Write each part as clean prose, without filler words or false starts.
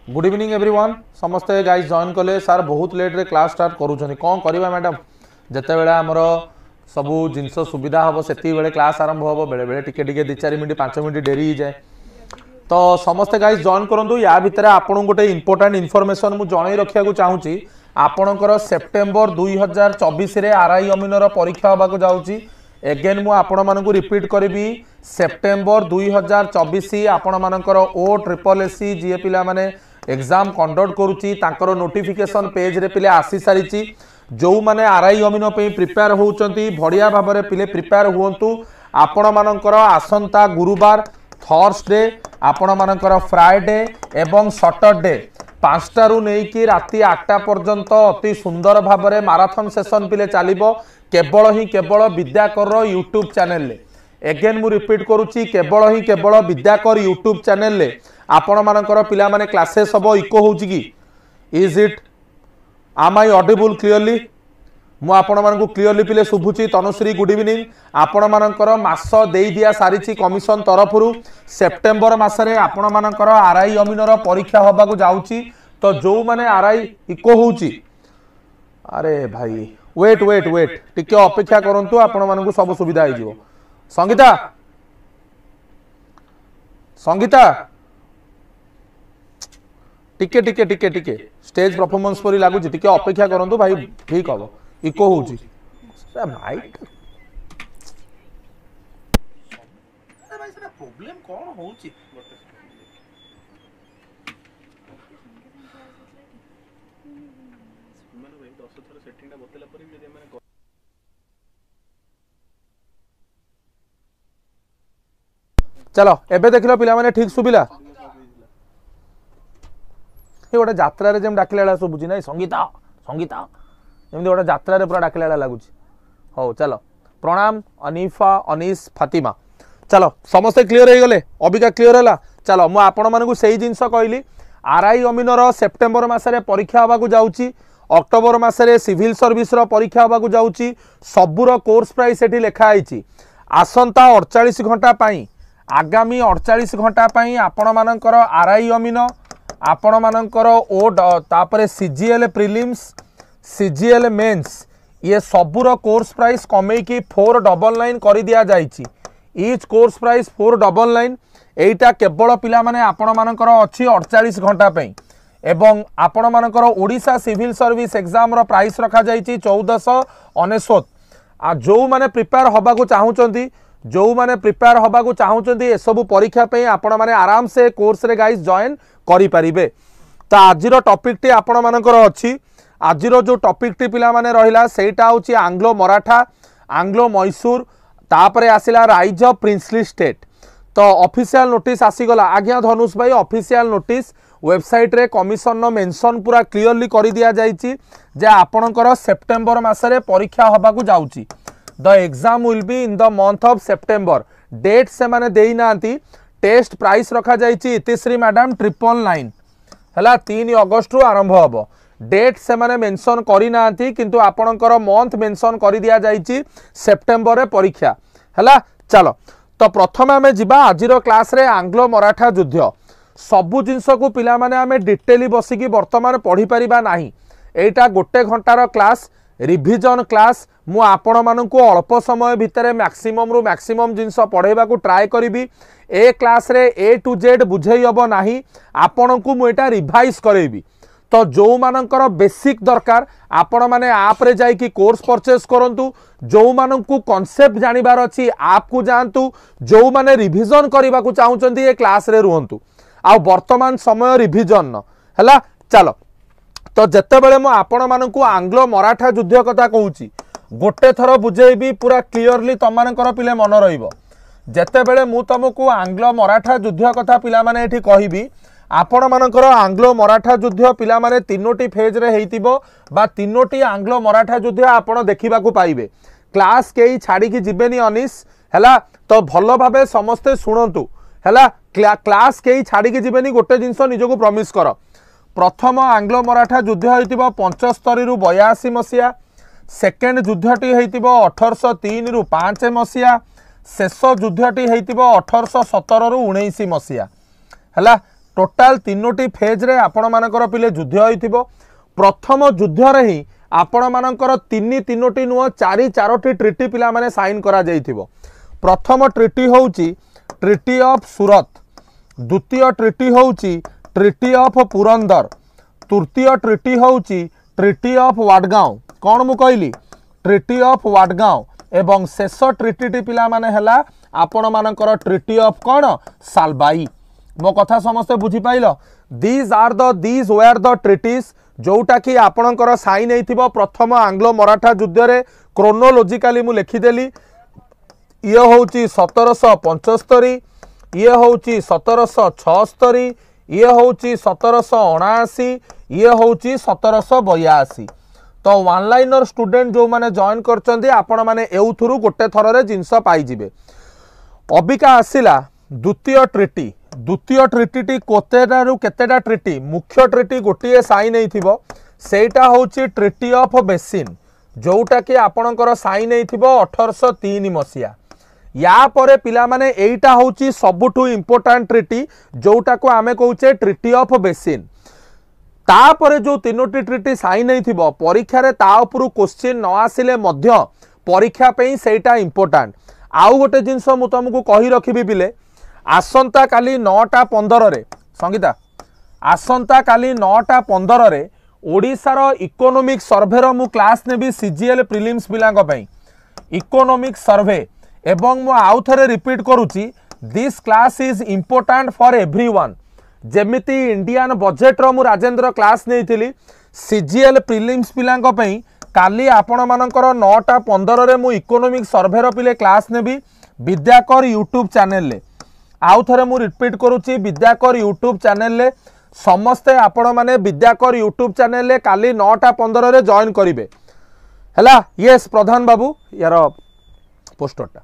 Good evening everyone समस्ते guys join कले सार बहुत लेट रे क्लास स्टार्ट करूछनी कौन करबा मैडम जते बेले हमर सबु जिंस सुविधा हबो सेती बेले क्लास आरंभ हबो बेले बेले टिके टिके 2-4 मिनिट 5 मिनिट डेरी ही जाए तो समस्ते गाइस जॉइन करंतु या भितर आपन गोटे इंपोर्टेंट इन्फॉर्मेशन मु जणै रखिया को चाहूची आपनकर सेप्टेम्बर 2024 रे आरआई अमीनर परीक्षा होबा को जाउची एगेन मु आपण मानकु रिपीट करबी सेप्टेम्बर 2024 आपण मानकर ओ ट्रिपल एससी जे पिला माने एग्जाम कंडक्ट करूची तांकर नोटिफिकेशन पेज रे पिले आसी सारिची जो माने आरआई अमीन पे प्रिपेयर होउचंती बढ़िया भाबरे पिले प्रिपेयर हुंतु आपण मानकर आसंता गुरुवार थर्सडे आपण मानकर फ्राइडे एवं सैटरडे 5टा रु नेकी राति 8टा पर्यंत अति सुंदर भाबरे मैराथन सेशन पिले चलिबो केवल विद्याकर यूट्यूब चैनल ले एगेन मु रिपीट करूची केवल विद्याकर यूट्यूब चैनल ले आपण मानकर पिला माने क्लासेस सब इको होउची की इज इट आम आई ऑडिबल क्लियरली मु आपण मानकु क्लियरली पिले शुभुची तनुश्री गुड इवनिंग आपण मानकर मास देई दिया सारिची कमिशन तरफरु सेप्टेम्बर मासरे आपण मानकर आरआई अमीनर परीक्षा होबा को जाउची तो जो माने आरआई इको होउची अरे भाई वेट वेट वेट टिके अपेक्षा करंतु आपण मानकु सब सुविधा आइ जिवो संगीता संगीता टिके टिके टिके टिके स्टेज परफॉर्मेंस परी लागु टिके अपेक्षा करंतु भाई ठीक हबो इको होउची माइक अरे भाई सेटा प्रॉब्लम कोन होउची माने भाई 10 थर सेटिंगटा बतेला परी जदी माने चलो एबे देखिलो पिला माने ठीक सुबिला गोटे जात्रा जम डाकिला सब बुझी ना संगीता संगीता जमी गोटे जात्रा पूरा डाकिला लगुच हो चलो प्रणाम अनीफा अनीस फातिमा चलो समस्ते क्लियर हो गले अबिका क्लियर है चलो मु आपण मानकु सेही जिंस कहली आरआई अमीनर सेप्टेम्बर मासरे परीक्षा होबा को जाउची अक्टोबर मासरे सिविल सर्विस रो परीक्षा होबा को जाउची सबुर कोर्स प्राइस एठी लिखा आइची आसंता 48 घंटा पई आगामी 48 घंटा पई आपण मानकर आरआई अमीन आपण मानकर ओ तापरे सीजीएल प्रिलिम्स सीजीएल मेंस ये सबुर कोर्स प्राइस कमे की 499 कर दिया जाइछि ईच कोर्स प्राइस 499 एटा केवल पिला माने आपण मानकर अछि 48 घंटा पे एवं आपण मानकर ओडिशा सिविल सर्विस एग्जाम रो प्राइस रखा जाइछि 1499 आ जो माने प्रिपेयर होबा को चाहुचंती जो माने प्रिपेयर होबा को चाहुचंती ए सब परीक्षा पे आपण माने आराम से कोर्स रे गाइस जॉइन करि परिबे तो आजिरो टॉपिक टी आपण मानकर अछि आजिरो जो टॉपिक टी पिला माने रहिला सेटा होछि आंग्लो मराठा आंग्लो मैसूर तापरे आसिला राइज ऑफ प्रिंसली स्टेट तो ऑफिशियल नोटिस आसीगला आज्ञा धनुष भाई ऑफिशियल नोटिस वेबसाइट रे कमिशन नो मेंशन पूरा क्लियरली करि दिया जाइछि जे आपणकर सेप्टेम्बर मासरे परीक्षा होबा को जाउछि the exam will be in the month of September date से माने देई नांती टेस्ट प्राइस रखा जाइछि इतिश्री मैडम 999 हला 3 अगस्त रु आरंभ हबो डेट से माने मेंशन करि नांती किंतु आपणकर मंथ मेंशन करि दिया जाइछि सेप्टेम्बर रे परीक्षा हला चलो तो प्रथम आमे जिबा आजिरो क्लास रे आंग्लो मराठा युद्ध सबु जिंस को पिला माने आमे डिटेली बसी की वर्तमान पढ़ी परिबा नाही एटा गोटे घंटार क्लास रिविजन क्लास मु आपण मानकु अल्प समय भितरे मैक्सिमम रु मैक्सिमम जिंस पढ़ेबा को ट्राई करिबी ए क्लास रे ए टू जेड बुझेई हबो नाही आपणकु मु एटा रिवाइज करेबी तो जो मानकर बेसिक दरकार आपण माने आप रे जाई की कोर्स परचेस करंतु जो मानकु कांसेप्ट जानिबार अछि आप को जानतु जो माने रिविजन करबा को चाहुचंती ए क्लास रे रुहंतु आ वर्तमान समय रिविजन न हला चलो तो जत्ते बेले मु आपण मानकु आंग्लो मराठा युद्ध कथा कहूची गोटे थर बुझेबी पूरा क्लियरली तम मानकर पिले मन रहिबो जत्ते बेले मु तुमको आंग्लो मराठा युद्ध कथा पिला माने एठी कहिबी आपण मानकर आंग्लो मराठा युद्ध पिला माने तीनोटी फेज रे हेइतिबो बा तीनोटी आंग्लो मराठा युद्ध आपण देखिबा को पाइबे क्लास केई छाडी की जिबेनी अनिस हला तो भलो भाबे समस्ते सुनंतु हला क्लास केई छाडी की जिबेनी गोटे जिंस निजको प्रॉमिस कर प्रथम आंग्लो मराठा युद्ध हेइतिबो 75 रु 82 मसिया सेकेंड युद्धटी हेइतिबो 1803 रु 5 मसिया शेष युद्धटी हेइतिबो 1817 रु 19 मसिया हला टोटाल 3टी फेज रे आपण मानकर पिले युद्ध होइथिबो। प्रथम युद्ध रे ही आपण मानकर 3टी नुह 4टी ट्रिटी पिला माने साइन करा जाइथिबो। प्रथम ट्रिटी होउची ट्रिटी ऑफ सूरत, द्वितीय ट्रिटी होउची ट्रिटी ऑफ पुरंदर, तृतीय ट्रिटी होउची ट्रिटी ऑफ वाडगांव। कौन मु कहली ट्रिटी ऑफ वाडगांव एवं शेष ट्रिटी पिला माने हला आपण मानकर ट्रिटी ऑफ कौन सालबाई। मो कथा समस्ते बुझी pile. These where the treatises जोटा कि आपणकर साइन होइथिबो प्रथम आंग्लो मराठा युद्ध रे। क्रोनोलॉजिकली मु लिखिदेली। ये होउची 1775, ये होउची 1776, ये होउची 1779, ये होउची 1782। तो वन लाइनर स्टूडेंट जो माने जॉइन करचंदी आपण माने एउथुरु गोटे थर रे जिंस पाई जिवे। अबिका आसिला द्वितीय ट्रिटी। द्वितीय ट्रिटी कोतेटारु केतेटा ट्रिटी? मुख्य ट्रिटी गोटिए साइन होइथिबो, सेटा होउची ट्रिटी ऑफ बेसिन जोटा कि आपणकर साइन होइथिबो 1803 मसिया। या परे पिला माने एइटा होउची सबुठु इंपोर्टेंट ट्रिटी जोटा को आमे कहूचे ट्रिटी ऑफ बेसिन। तापरे जो 3टी ट्रिटी साइन होइथिबो परीक्षा रे ता उपरु क्वेश्चन न आसिले मध्य परीक्षा पे सेटा इंपोर्टेंट। आउ गोटे जिंस मु तुमको कहि रखिबी पिले, आसंता काली 9:15 रे संगीता, आसंता काली 9:15 रे ओडिसा रो इकोनॉमिक सर्वे रो मु क्लास नेबी सीजीएल प्रीलिम्स पिलांग पई। इकोनॉमिक सर्वे एवं मु आउ थरे रिपीट करूची, this class is important for everyone. जेमिति इंडियन बजेट रो मु राजेंद्र क्लास नेइथिली, सीजीएल प्रीलिम्स पिलांग पई काली आपण मानकर 9:15 रे मु इकोनॉमिक सर्वे रो पिले क्लास नेबी विद्याकर यूट्यूब चैनल ले। आउ थरे मु रिपीट करूची, विद्याकर यूट्यूब चैनल ले समस्ते आपण माने विद्याकर यूट्यूब चैनल ले काली 9:15 रे जॉइन करिवे हला। यस प्रधान बाबू यार पोस्टरटा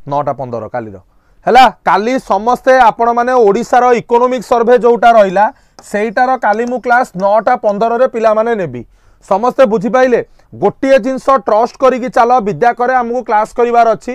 9:15 काली रो हला। काली समस्ते आपण माने ओडिसा रो इकोनॉमिक सर्वे जोटा रहिला सेइटार काली मु क्लास 9:15 रे पिला माने नेबी। समस्ते बुझी पाइले। गोटिए जिंस ट्रस्ट करिकि चलो विद्याकर हमकु क्लास करिवार अछि।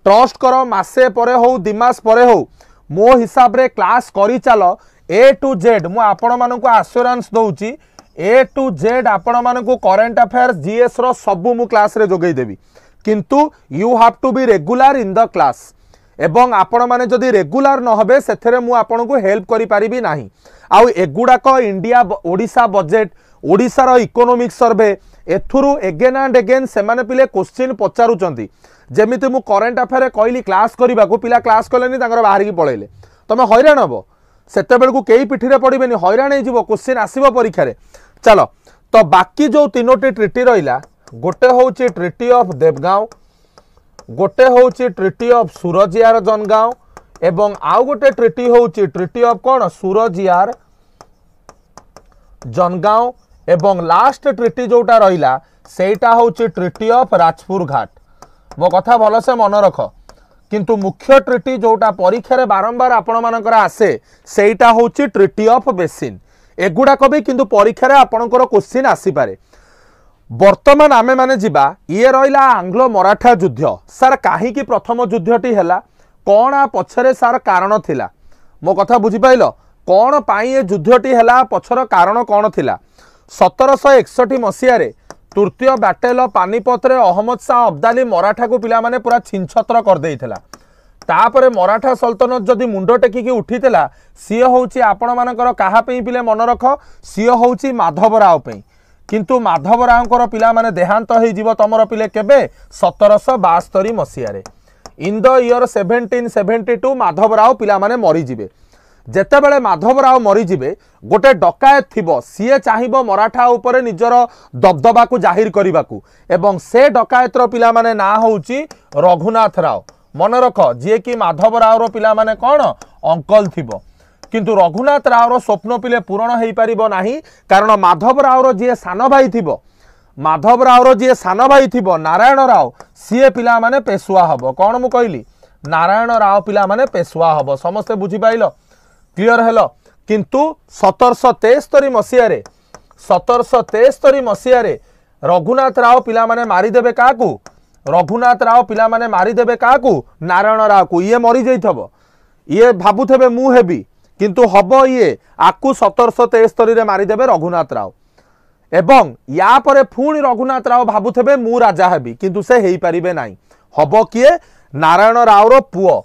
ट्रस्ट करो, मासे परे हो 2 मास परे हो मो हिसाब रे क्लास करी चलो ए टू जेड। मु आपण मानकु एश्योरेंस दउची ए टू जेड आपण मानकु करंट अफेयर्स जीएस रो सबु मु क्लास रे जोगै देबी। किंतु you have to be regular in the class एवं आपण माने जदि रेगुलर न होबे सेथरे मु आपनकु हेल्प करि परिबी नाही। आउ एगुडा को इंडिया ओडिसा बजेट, ओडिसा रो इकोनॉमिक सर्वे एथुरु एगेन एंड एगेन से माने पिले क्वेश्चन पचारुचंती। जेमिति मु करंट अफेयर कहली क्लास करिबा को पिला क्लास कलेनी तांगर बाहर की पळेले, तमे हैरान हबो। सेते बेल को केई पिठिरे पड़िबेनी, हैरान हे जिवो, क्वेश्चन आसीबो परीक्षा रे। चलो तो बाकी जो 3टी ट्रिटी रहिला, गोटे होउची ट्रिटी ऑफ देवगांव, गोटे होउची ट्रिटी ऑफ सूरजियार जनगांव एवं आउ गोटे ट्रिटी होउची ट्रिटी ऑफ कोन सूरजियार जनगांव एवं लास्ट ट्रिटी जोटा रहिला सेटा होउची ट्रिटी ऑफ राजपुर घाट। मो कथा भल से मन रख। किंतु मुख्य ट्रिटी जोटा परीक्षा रे बारंबार आपण मानकर आसे सेटा होउची ट्रिटी ऑफ बेसिन। एगुडा कबी किंतु परीक्षा रे आपणकर क्वेश्चन आसी पारे। वर्तमान आमे माने जिबा ये रहिला आंग्लो मराठा युद्ध। सर काहे की प्रथम युद्धटी हैला, कोन आ पछरे सर कारण थिला? मो कथा बुझी पाइलो, कोन पाई ए युद्धटी हैला, पछर कारण कोन थिला? 1761 मसिया रे तृतीय बैटल ऑफ पानीपत रे अहमद शाह अब्दाली मराठा को पिला माने पूरा छिनछत्र कर देइथिला। तापरे मराठा सल्तनत जदि मुंडो टेकी उठीथिला सिए होउची आपण मानकर काहा पई पिले मन रख, सिए होउची माधवराव पई। किंतु माधवराव पिला माने देहांत हो जीव तमर पिले केबे 1772 मसिया रे। इन द ईयर 1772 माधवराव पिला माने मरी जिवे। जेतेबेले माधवराव मरी जिवे गोटे डकायत थिबो, सीए चाहिबो मराठा उपरे निजर दबदबा को जाहिर करिबाकू एवं से डकायत रो पिला माने ना होउची रघुनाथ राव। मन रख जे कि माधवराव रो पिला माने कोन अंकल थिबो। किंतु रघुनाथ राव रो स्वप्न पिले पूरण हेई परिबो नाही, कारण माधवराव रो जे सान भाई थिबो, माधवराव रो जे सान भाई थिबो नारायण राव, सीए पिला माने पेशवा हबो। कोन मु कहली नारायण राव पिला माने पेशवा हबो। समस्ते बुझी पाइलो, क्लियर हेलो। किंतु 1773 मसिया रे 1773 मसिया रे रघुनाथ राव पिला माने मारी देबे काकू, रघुनाथ राव पिला माने मारी देबे काकू नारायण राव को। ये मरी जाइथबो, ये भाबुथबे मु हेबी, किंतु हब ये आकु 1773 रे मारिदेबे रघुनाथ राव एवं या परे पुणी रघुनाथ राव भाबुथेबे मु राजा हेबी किंतु से हेई परिबे नाही हब किए नारायण राव रो पुओ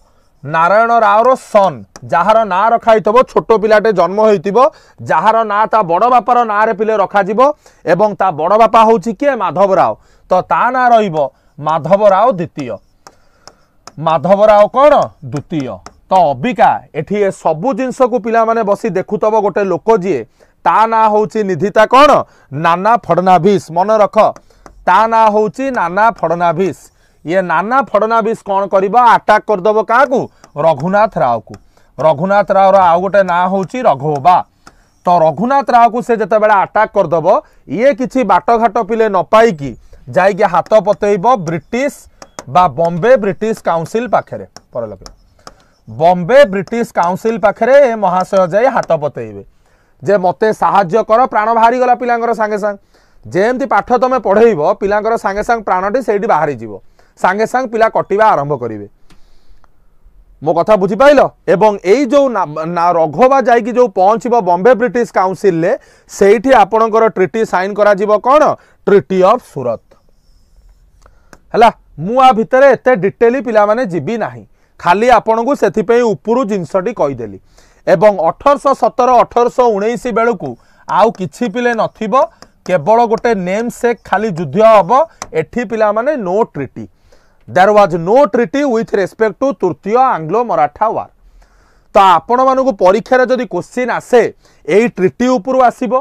नारायण राव रो सन जार ना रखाइथबो छोट पिलाटे जन्म होइतिबो जार ना ता बड़ बापार ना रे पिले रखा जिवो एवं ता बड़ बापा होउची के माधव राव तो ता ना रहिबो माधव राव द्वितीय माधव राव कौन द्वितीय तो अबिका एठी ए सबु जिनस को पिला माने बसी देखुतबो गोटे लोक जी ता ना होउची निधिता कौन नाना फडनाभिस मन रख ता ना होउची नाना फडनाभिस ये नाना फडनाभिस कौन करिबा अटैक करदबो काकू रघुनाथ राव को रघुनाथ राव रो आउ गोटे ना होउची रघोबा तो रघुनाथ राव को से जते बेला अटैक करदबो ये किछि बाट घाट पिले न पाई की जाई के हाथ पतेइबो ब्रिटिश बा बॉम्बे ब्रिटिश काउंसिल पाखरे परलोक बॉम्बे ब्रिटिश काउंसिल पाखरे महाशय जाई हाथ पतेइबे जे मते साहाय्य कर प्राण बाहरी गला पिलांगर संगे संग जेमती पाठ तमे पढेइबो पिलांगर संगे संग प्राणटी सेठी बाहरी जीवो संगे संग पिला कटिबा आरंभ करिवे मो कथा बुझी पाइल एवं एई जो रघोबा जाइकी जो पहुंचबो बॉम्बे ब्रिटिश काउंसिल ले सेठी आपणकर ट्रिटी साइन करा जीवो कोन ट्रिटी ऑफ सूरत हला मु आ भितरे एते डिटेली पिला माने जीबी नाही खाली आपन को सेथि पे उपरु जिंसटी कहि देली एवं 1817 1819 बेलकू आउ किछि पिले नथिबो केवल गोटे नेम सेक खाली युद्ध हबो एठी पिला माने no treaty there was no treaty with respect to तृतीय आंग्लो मराठा वार तो आपण मानकु परीक्षा रे जदी क्वेश्चन आसे एई ट्रिटी उपरु आसीबो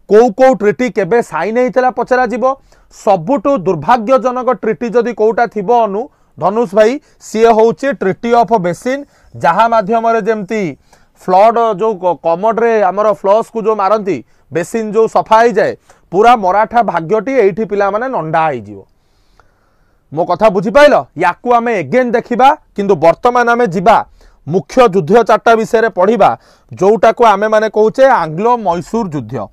को ट्रिटी केबे साइन हेइतला पचरा जीवो सबुटु दुर्भाग्यजनक ट्रिटी जदी कोटा थिबो अनु धनुष भाई सी होउची ट्रिटी ऑफ बेसिन जहा माध्यम रे जेमती फ्लड जो कमोड रे हमर फ्लस को जो मारंती बेसिन जो सफा हो जाए पूरा मराठा भाग्यटी एठी पिला माने नंडा हो जीवो मो कथा बुझी पाइल याकू आमे एगेन देखिबा किंतु वर्तमान आमे जिबा मुख्य युद्ध चारटा विषय रे पढ़िबा जोटा को आमे माने कहूचे आंग्लो मैसूर युद्ध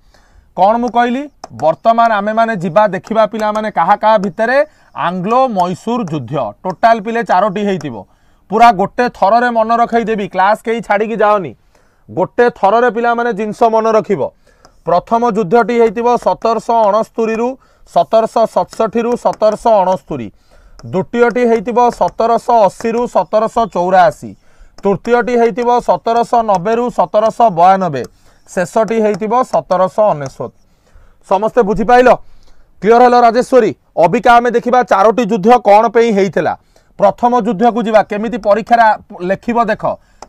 कौन मु कहली वर्तमान आमे माने जिबा देखिबा पिला माने कहा कहा भितरे आंग्लो मैसूर युद्ध टोटाल पिले चारोटी हेइतिबो पूरा गोटे थर रे मन रखई देबी क्लास केही छाड़ी की जाओनी गोटे थर रे पिला माने जिंस मन रखिबो प्रथम युद्धटी हेइतिबो 1769 रु 1767 रु 1769 द्वितीयटी हेइतिबो 1780 रु 1784 तृतीयटी हेइतिबो 1790 रु 1792 शेषटी हेइतिबो 1799 समस्ते बुझी pile clear hello Rajeshwari Abika आमे देखिबा चारोटी युद्ध कोन पे हेइथिला प्रथम युद्ध को जीवा केमिति परीक्षा लेखिबो देख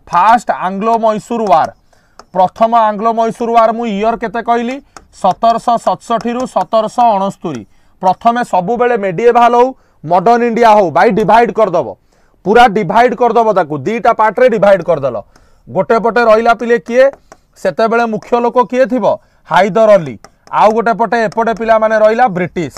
फास्ट आंग्लो मैसूर वार प्रथम आंग्लो मैसूर वार मु ईयर केते कहली 1767 रु 1769 प्रथमे सबु बेले मेडिएवल हो मॉडर्न इंडिया हो बाई डिवाइड कर दबो पूरा डिवाइड कर दबो ताकू दीटा पार्ट रे डिवाइड कर दलो गोटे पटे रहिला पिले किए सेते बेले मुख्य लोक किए थिबो हैदर अली आउ गोटे पटे एपटे पिला माने रहिला ब्रिटिश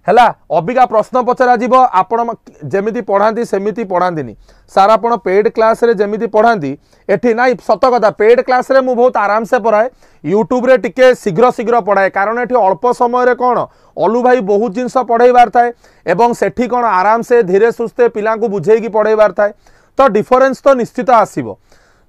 हैला अबिका प्रश्न पचरा जीवो आपण जेमिति पढ़ांती सेमिति पढ़ांतीनी सारा आपण पेड क्लास रे जेमिति पढ़ांती एठी नाइ सत कथा पेड क्लास रे मु बहुत आराम से पढ़ाए यूट्यूब रे टिके शीघ्र शीघ्र पढ़ाए कारण एठी अल्प समय रे कोन अलू भाई बहुत जिनस पढ़ाइबार थाए एवं सेठी कोन आराम से धीरे सुस्ते पिला को बुझेई की पढ़ाइबार थाए तो डिफरेंस तो निश्चित आसीबो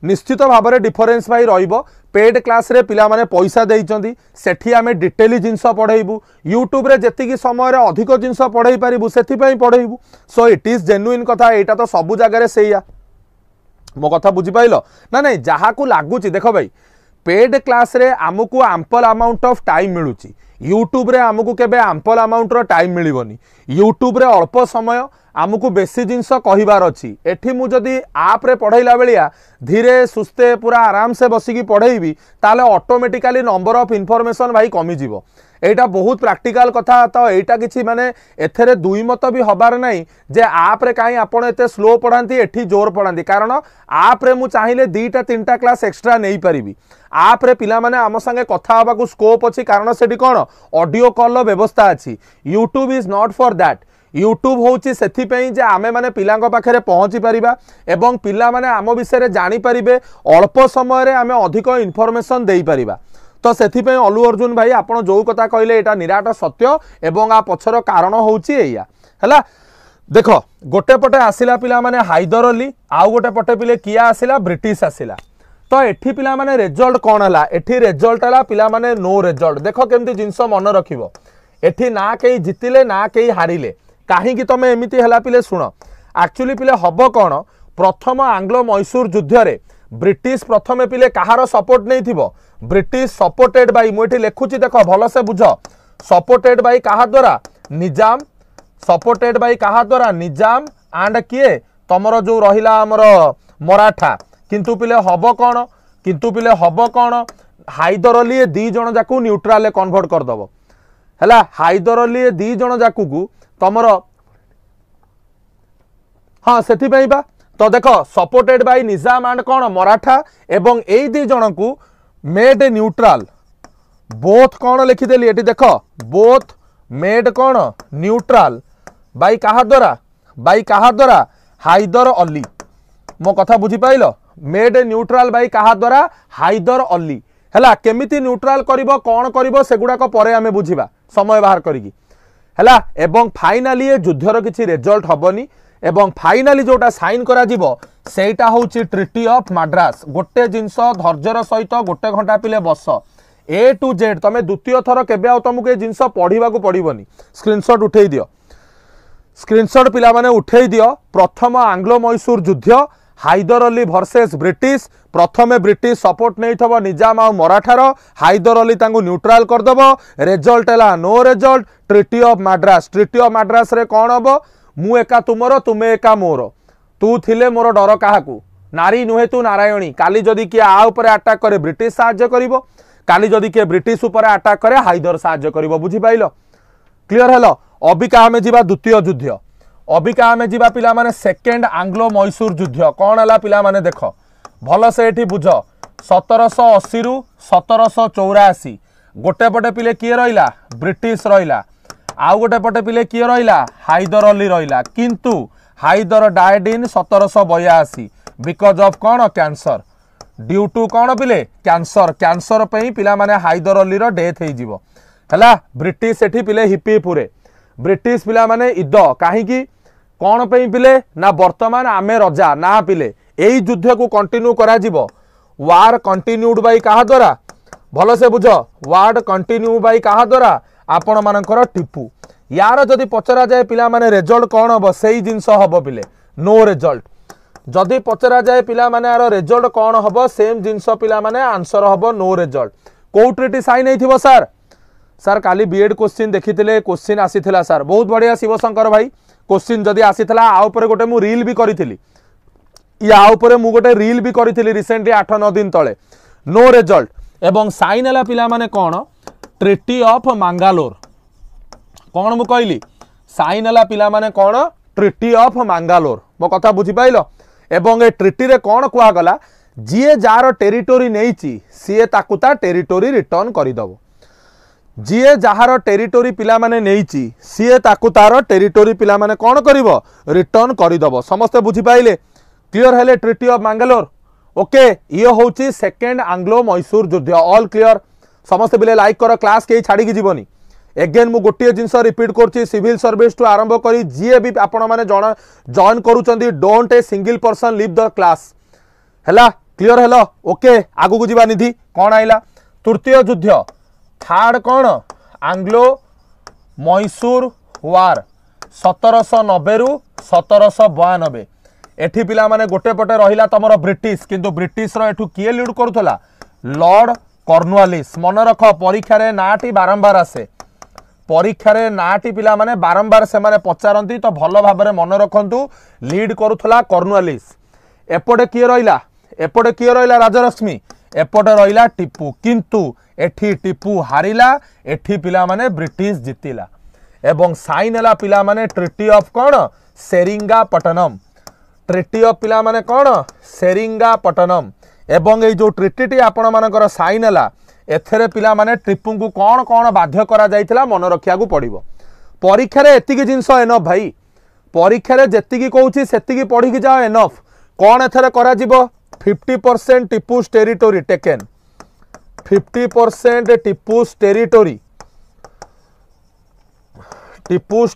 निश्चित भाव में डिफरेंस भाई रहिबो पेड क्लास रे पिला माने पैसा देइचंदी सेठी आमे डिटेली जिंस पढ़ाइबू यूट्यूब रे जेतिकी समय रे अधिक जिंस पढ़ाई पारिबू सेथि पई पढ़ाइबू सो इट इज जेन्युइन कथा एटा तो सबु जगह रे सेया मो कथा बुझी पाइलो ना नहीं जहा को लागुची देखो भाई पेड क्लास रे आमको आम्पल अमाउंट ऑफ टाइम मिलुची यूट्यूब रे आमको केबे आम्पल अमाउंट रो टाइम मिलिबोनी यूट्यूब रे अल्प समय आमको बेसी जिनस कहिबार अछि एठी मु जदी आप रे पढ़ाइला बेलिया धीरे सुस्ते पूरा आराम से बसिकी पढ़ेइबी ताले ऑटोमेटिकली नंबर ऑफ इनफॉरमेशन भाई कमी जीवो एटा बहुत प्रैक्टिकल कथा तो एटा किछि माने एथरे दुई मत भी हबार नाही जे आप रे काई आपण एते स्लो पढ़ांती एठी जोर पढ़ांती कारण आप रे मु चाहिले 2टा 3टा क्लास एक्स्ट्रा नै परिबी आप रे पिला माने आम संगे कथा हबा को स्कोप अछि कारण सेठी कोन ऑडियो कॉल रो व्यवस्था अछि YouTube is not for that YouTube होची सेथि पई जे आमे माने पिलांग पाखरे पहुंची परिबा एवं पिला माने आम विषय जानि परिबे अल्प समय रे आमे अधिक इनफॉरमेशन देई परिबा तो सेथि पई अल्लू अर्जुन भाई आपण जो कथा कहले एटा निराट सत्य एवं आ पछर कारण होची एया हला देखो गोटे पटे आसिला पिला माने हैदर अली आउ गोटे पटे पिले किया आसिला ब्रिटिश आसिला तो एठी पिला माने रिजल्ट कौन है एठी रिजल्ट है पिला माने नो रिजल्ट देख केमती जिनस मन रखिबो एठी ना कई जितिले ना कई हारिले कहीं तुम एमती है पिले शुण एक्चुअली पिले हम कौन प्रथम आंग्लो मैसूर युद्ध रे ब्रिटिश प्रथमे पिले कहार सपोर्ट नहीं थिबो ब्रिटिश सपोर्टेड बाई मुझे लिखुची देख भल से बुझ सपोर्टेड बाई कहा द्वारा निजाम सपोर्टेड बाई कहा द्वारा निजाम एंड किए तमर जो रहिला हमर मराठा किंतु पिले हब कौन हाइदर अली दी जन जाकू न्यूट्रल कन्वर्ट करदब है हाइदर अली दी जन जाकू को तमर हाँ से बा तो देख सपोर्टेड बाई निजाम एंड कौन मराठा एवं ए दी जन को मेड न्यूट्रल बोथ कौन लिखिदेली ये देख बोथ मेड कौन न्यूट्रल बाई कहा द्वारा हाइदर अली मो कथा बुझी पाइल मेड न्यूट्रल बाई कहा द्वारा हाइदर अली है केमिति न्यूट्रल करिवो कौन करिवो सेगुडाक परे आमे बुझिबा समय बाहर करिकी है एवं फाइनाली ये युद्धर किछि रिजल्ट हबनी एवं फाइनाली जोटा साइन करा जिवो सेटा होची ट्रिटी ऑफ मद्रास गोटे जिनस धैर्यर सहित गोटे घंटा पिले बस ए टू जेड तमे द्वितीय थर केबे आ तुमको जिनस पढ़ा पड़ोनी स्क्रीनशॉट उठे दियो स्क्रीनशॉट पिला माने उठे दियो प्रथम आंग्लो मैसूर युद्ध हाइदर अली वर्सेस ब्रिटिश प्रथमे ब्रिटिश सपोर्ट नहीं थबो निजाम आ मराठार हाइदर अली तांगु न्यूट्रल करदबो रिजल्ट है no result treaty of Madras रे कौन हम मु एका तुमर तुमे एका मोर तू थिले मोर डर काहाकू नारी नुहे तू नारायणी काली जदि किए आ ऊपर अटैक करे ब्रिटिश साहाय्य करिवो काली जदि किए ब्रिटिश ऊपर अटैक करे हाइदर साहाय्य करिवो बुझी पाइलो क्लियर हेलो अबिका आमे जिबा द्वितीय युद्ध अबिका आमे जिबा पिला माने सेकेंड आंग्लो मैसूर युद्ध कौन है पिला माने देख भल से एठी बुझ 1780 रु 1784 गोटे पटे पिले किए रहिला ब्रिटिश रहिला आउ गोटे पटे पिले किए रहिला हाइदर अली रहिला किंतु Haider died in 1782 because of कौन कैंसर ड्यू टू कौन पिले कैंसर पे पिला माने हाइदर अली रो डेथ हो जिवो हला ब्रिटिश एठी पिले हिपी पुरे ब्रिटिश पिला माने इद काहीकि कौन पे पिले ना वर्तमान आमे रजा ना पिले एई युद्ध को कंटिन्यू करा जिवो वार कंटिन्यूड बाई कहा द्वारा भल से बुझ वार कंटिन्यू बाई कहा द्वारा आपण मानकर टिपू यार जदि पचरा जाए पिला माने रिजल्ट कौन हम से जिनस हम पिले नो रिजल्ट जदि पचरा जाए पिला माने यार रिजल्ट कौन हम सेम जिनस पिला माने आंसर हम नो रिजल्ट को ट्रिटी साइन होइथिबो सर सर काली बीएड क्वेश्चन देखिथिले क्वेश्चन आसीथिला सर बहुत बढ़िया शिवशंकर भाई क्वेश्चन जदि आसीथिला आ ऊपर गोटे मु रील भी करिथिली या ऊपर मु गोटे रील भी करिथिली रिसेंटली 8-9 दिन तळे नो रिजल्ट एवं साइन हला पिला माने कौन ट्रिटी ऑफ मंगालोर कौन मु कहली साइन हला पिला माने कौन ट्रिटी ऑफ मंगालोर मो कथा बुझी पाइलो एवं ए ट्रिटी रे कौन कुआ गला जीए जार टेरिटोरी नेइची सीए ताकु ता टेरिटोरी रिटर्न करिदबो जीए जार टेरिटोरी पिला माने नेइची सीए ताकु तार टेरिटोरी पिला माने कौन करिवो रिटर्न करिदबो समस्त बुझी पाइले क्लियर हेले ट्रिटी ऑफ मंगालोर ओके ये होची सेकेंड आंग्लो मैसूर युद्ध ऑल क्लियर समस्त बिले लाइक कर क्लास के छाड़ी की जीवनी एगेन मु गोटे जिनस रिपीट करछि सिविल सर्विस टू आरंभ करी जीए भी आपण माने जॉइन करूचंदी don't a single person leave the class हैला क्लियर हेलो ओके आगु को जीवा निधि कौन आइला तृतीय युद्ध थर्ड कौन आंग्लो मैसूर वार 1790 रु 1792 एठी पिला माने गोटे पटे रहिला तमरो ब्रिटिश किंतु ब्रिटिश रो एठू किए लीड करूथला लॉर्ड कॉर्नवालिस मन रख परीक्षा रे नाटी बारंबार आसे परीक्षा रे नाटी पिला माने बारंबार से माने पचारंती तो भलो भाबरे मन रखंतु लीड करूथला कॉर्नवालिस एपटे किए रहिला राजरश्मि एपटे रहिला टिपू किंतु एठी टिपू हारिला एठी पिला माने ब्रिटिश जितिला एवं साइन हला पिला माने ट्रिटी ऑफ कौन सेरिंगापट्टनम ट्रिटी ऑफ पिला माने कौन सेरिंगापट्टनम एवं ये जो ट्रिटी आपण मानकर साइन हला एथरे पिला माने टिपू को कौन कौन बाध्य करा जाइथिला मन रखिया को पड़िबो परीक्षा रे एतिकी जिंस एनफ भाई परीक्षा रे जेतिकी कहूची सेतिकी पढ़ी की जाओ एनफ कौन एथरे करा जिवो 50% Tipu's territory taken 50% Tipu's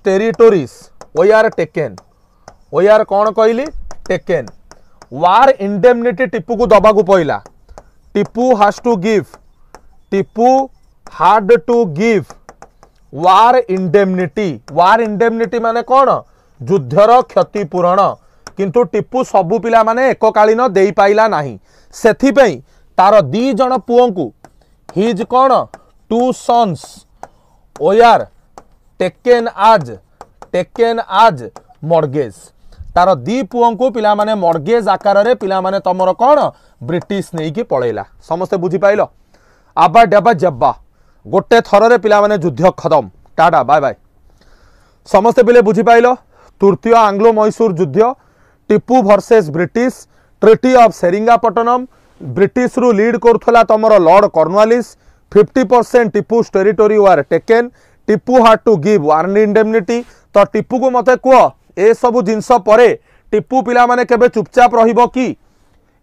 territories we are taken we are कौन कहली टेकन वार इंडेमनिटी टिपू को दबा को पइला Tipu has to give, Tipu had to give war indemnity। war indemnity माने कौन? युद्धर क्षतिपूरण। किंतु टिपू सबु पिला माने एककालीन देई पाइला नाही, सेथिपई तार दी जण पुओं को हिज कौन? 2 sons were taken as mortgage। तार दी पुओं को पिला माने मॉर्गेज आकार रे पिला माने तमरो कौन? ब्रिटिश नहीं की पळेला। समस्त बुझी पाइलो? आबा डबा जब्बा गोटे थर रे पिला माने युद्ध खत्म, टाटा बाय बाय। समस्त पिले बुझी पाइलो? तृतीय आंग्लो मैसूर युद्ध, Tipu versus British, treaty of Seringapatam, British रु लीड करथला तमरो lord Cornwallis, 50% Tipu's territory were taken, Tipu had to give war indemnity. तो टिपू को मते कुह ए सबु जिंस परे टिपू पिला माने केबे चुपचाप रहिबो कि?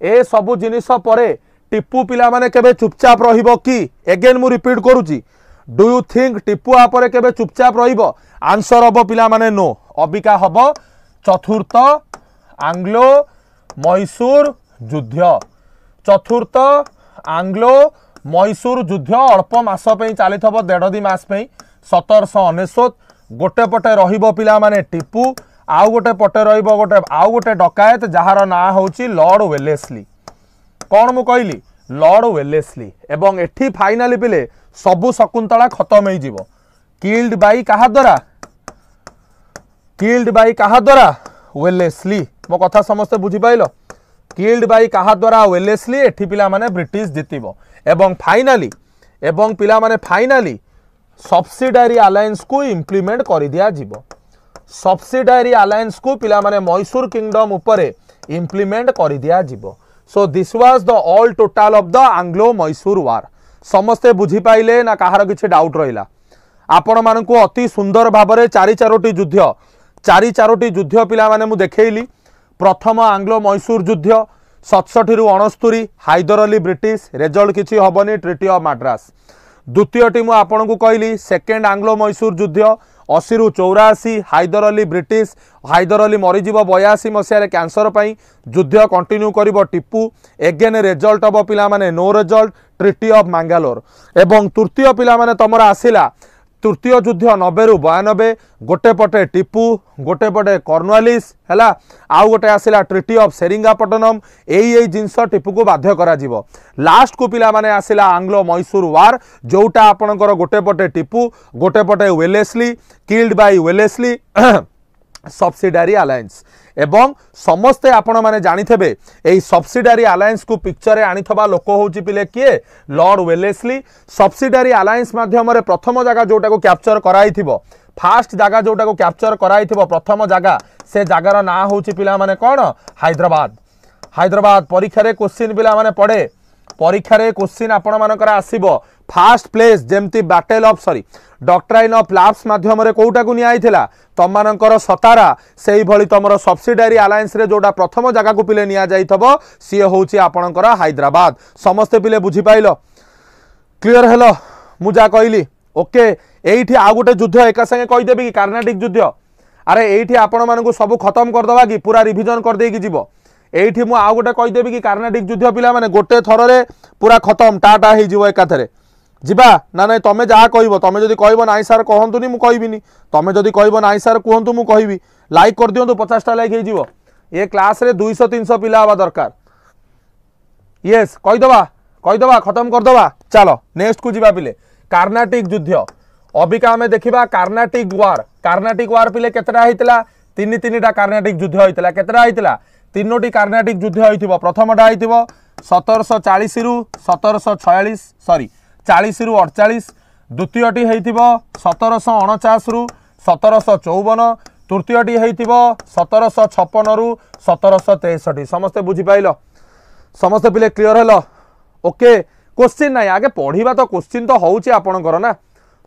ए सबु जिनिस परे टिपू पिला माने केबे चुपचाप रहिबो कि? अगेन मु रिपीट करूची, डू यू थिंक टिपू आपरे केबे चुपचाप रहिबो? आंसर हबो पिला माने नो। अबिका हबो चतुर्थ आंग्लो मैसूर युद्ध। चतुर्थ आंग्लो मैसूर युद्ध अल्प मास पे चली थबो, 1.5 मास पे, 1799। गोटे पटे रहिबो पिला माने टिपू, आउ गोटे पटे रहिबो गोटे डकायत जहार ना होची लॉर्ड वेलेस्ली। कौन मु कहली? Lord Wellesley. एवं एठी फाइनाली पिले सबु शकुंतला खत्म हो जिवो। किल्ड बाई कहा द्वारा? किल्ड बाई कहा द्वारा? वेलेस्ली। मो कथा समस्त बुझी पाइलो? किल्ड बाई कहा द्वारा? वेलेस्ली। एठी पिला माने ब्रिटिश जितिबो। एवं पिला माने फाइनाली सब्सिडारी अलायंस को इम्प्लीमेंट कर दिया जिवो। सब्सिडारी अलायंस को पिला माने मैसूर किंगडम उपरे इम्प्लीमेंट कर दिया जिवो। So this was the all total of the Anglo Mysore war. समस्ते बुझी पाइले ना? कहार किछि डाउट रहिला? आपण मानकु अति सुंदर भाबरे चारोटी युद्ध पिला माने मु देखैली। प्रथम आंग्लो मैसूर युद्ध 67 रु 69 हैदर अली ब्रिटिश, रिजल्ट किछि हबनी, ट्रिटी ऑफ मद्रास। द्वितीयटी मु आपण को कहली सेकेंड आंग्लो मैसूर युद्ध 80 रु 84 हैदर अली ब्रिटिश, हैदर अली मरीजीव 82 मसीह कैंसर पाई, युद्ध कंटिन्यू करिवो टिपू। एगेन रिजल्ट ऑफ पिला माने no result, treaty of Mangalore. एवं तृतीय पिला माने तमरा आसिला तृतीय युद्ध 90 रु 92, गोटे पटे टिपू, गोटे पटे कॉर्नवालिस हैला, आउ गोटे आसिला ट्रिटी ऑफ सेरिंगापट्टनम। एई जिंस टिपू को बाध्य करा जिवो। लास्ट को पिला माने आसिला आंग्लो मैसूर वार, जोटा आपणकर गोटे पटे टिपू, गोटे पटे Wellesley, killed by Wellesley, subsidiary alliance. एवं समस्ते आपण माने जानिथेबे एई सब्सिडारी अलायंस को पिक्चर रे आनिथबा लोक होउची पिले किए? Lord Wellesley. सब्सिडारी अलायंस माध्यम रे प्रथम जगह जोटा को कैप्चर कराइथिबो, फास्ट जगह जोटा को कैप्चर कराइथिबो प्रथम जगह, से जगार ना होउची पिला माने कोन? हैदराबाद। हैदराबाद परीक्षा रे क्वेश्चन पिला माने पड़े, परीक्षा रे क्वेश्चन आपण मानकर आसीबो फास्ट प्लेस जेमती battle of doctrine of lapse माध्यम रे कोउटा को नियाइथिला तम मानकर सतारा, सेही भली तमरो सब्सिडारी अलायंस रे जोटा प्रथम जगह को पिले निया जाइथबो सी होउची आपणकर हैदराबाद। समस्त पिले बुझी पाइलो? Clear hello? मु जा कहली ओके। एइठी आ गोटे युद्ध एका संगे कहि देबी कि कर्नाटिक युद्ध? अरे एइठी आपण मानकु सब खत्म कर दबा कि पूरा रिवीजन कर देकी जीवो। एइठी मु आ गोटे कहि देबी कि कर्नाटिक युद्ध पिला माने गोटे थर रे पूरा खत्म टाटा हे जीवो एका थरे जिबा ना नहीं? तमें जहाँ कह तमें जदि कह नाई सार कहतुनी मु कहबिनी, तमें जदि कह नाई सार कहतु मु कहबी। लाइक कर दियंतु 50टा लाइक हे जीवो। ये क्लास रे 200-300 पिला हवा दरकार। यस कहीदबा खत्म करदबा। चलो नेक्स्ट को जीवा पिले। कर्नाटिक युद्ध अबिका आमे देखिबा कर्नाटिक वार। कर्नाटिक वार पिले केतरा हेतिला? 3-3टा कर्नाटिक युद्ध हेतिला। केतरा हेतिला? 3टी कर्नाटिक युद्ध हेतिबो। प्रथमटा हेतिबो 1740 रु 1746 सॉरी 40 रु 48, द्वितीयटी हेतिबो 1749 रु 1754, तृतीयटी हेतिबो 1756 रु 1763। समस्ते बुझी पाइलो? समस्ते पिले क्लियर हेलो? ओके क्वेश्चन नाही आगे पढ़िबा तो क्वेश्चन तो होउची आपणकर ना।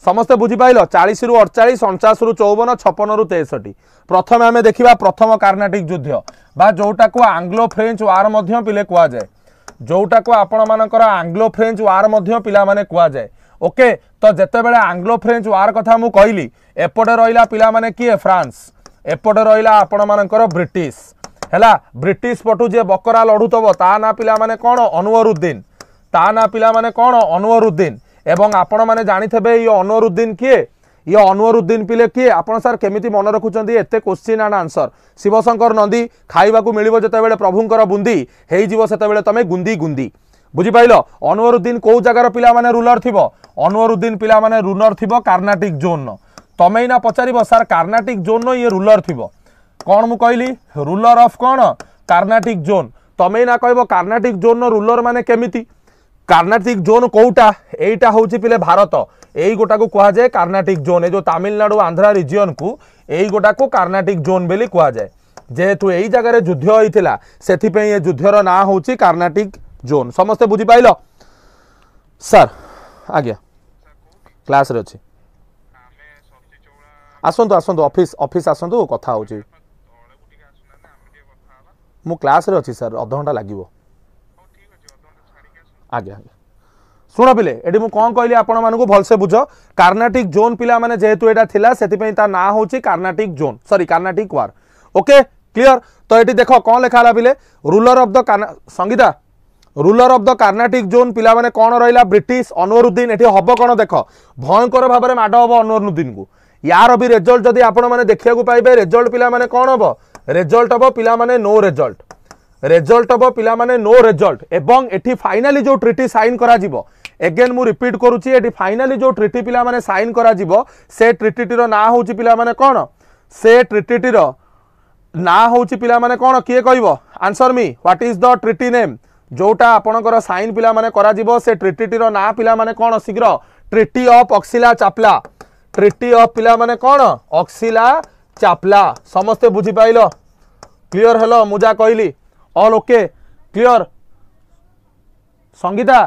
समस्ते बुझी पाइलो? 40 रु 48, 49 रु 54, 56 रु 63। प्रथम आमे देखिबा प्रथम कर्नाटिक युद्ध बा जोटा को आंग्लो फ्रेंच वार मध्य पिले कुआ जाए, जोटा को आपण मानकर आंग्लो फ्रेंच वार मध्य पिला माने कुआ जाए। ओके तो जेते बेले आंग्लो फ्रेंच वार कथा मु कहली एपटे रहिला पिला माने किए? फ्रांस। एपटे रहिला आपण मानकर ब्रिटिश हैला। ब्रिटिश पटु जे बकरा लढुतबो ता ना पिला माने कोन? अनवरुद्दीन। ता ना पिला माने कौन अनवरुद्दीन एवं आपण माने जानिथबे ये अनवरुद्दीन किए ये अनवरुद्दीन पिले किए आपण सर केमिति मन रखुचंदी एते question and answer Shivshankar Nandi खाइबा को मिलिबो जतेबेले प्रभुंकर बुंदी हेई जीवो सेतेबेले तमे गुंदी गुंदी बुझी पाइलो अनवरुद्दीन को जगार पिला माने रूलर थिबो अनवरुद्दीन पिला माने रूलर थिबो कर्नाटिक जोन तमे ना पचारिबो सर कर्नाटिक जोन ये रूलर थिबो कौन मु कहली रूलर ऑफ कौन कर्नाटिक जोन तमे ना कहबो कर्नाटिक जोन रूलर माने केमिति कर्नाटिक जोन कोउटा एटा होउची पिले भारत एई गोटा को कहा जाए कर्नाटिक जोन ए जो तमिलनाडु आंध्रा रीजन को एई गोटा को कर्नाटिक जोन बेली कहा जाए जेहेतु एई जगह युद्ध होइथिला सेथि पे ये युद्धर ना होउची कर्नाटिक जोन समस्त बुझी पाइलो सर आज्ञा क्लास रे अछि आसंतु आसंतु ऑफिस ऑफिस आसंतु कथा होउची मु क्लास रे अछि सर आधा घंटा लागिवो आज्ञा शुण पिले एटी मु कौन कहली आपण मानकु भलसे बुझ कर्नाटिक जोन पिला माने जेहेतु एटा थिला सेति पई ता ना होची कर्नाटिक जोन सॉरी कर्नाटिक वार ओके क्लियर तो एटी देखो कौन लिखा हला पिले ruler of the Sangeeta ruler of the Carnatic zone पिला माने कौन रहिला ब्रिटिश अनवरुद्दीन एटी हबो कोन देखो भयंकर भाव में माड हबो अनवरुद्दीन को यार भी रिजल्ट जदि आपण माने देखिया को पाइबे रिजल्ट पिला माने कौन हबो रिजल्ट हबो पिला माने नो रिजल्ट रिजल्ट हबो पिला माने नो रिजल्ट एवं एटी फाइनली जो ट्रिटी साइन करा जिवो एगेन मु रिपीट करूची एटी फाइनली जो ट्रिटी पिला माने साइन करा जिवो से ट्रिटी रो ना होची पिला माने कोन से ट्रिटी रो ना होची पिला माने कोन किए कहबो answer me what is the treaty name जोटा आपणकर साइन पिला माने करा जिवो से ट्रिटी रो ना पिला माने कोन शीघ्र ट्रिटी ऑफ ऑक्सिला चापला ट्रिटी ऑफ पिला माने कोन ऑक्सिला चापला समस्त बुझी पाइलो क्लियर हेलो मुजा कहली all okay clear Sangeeta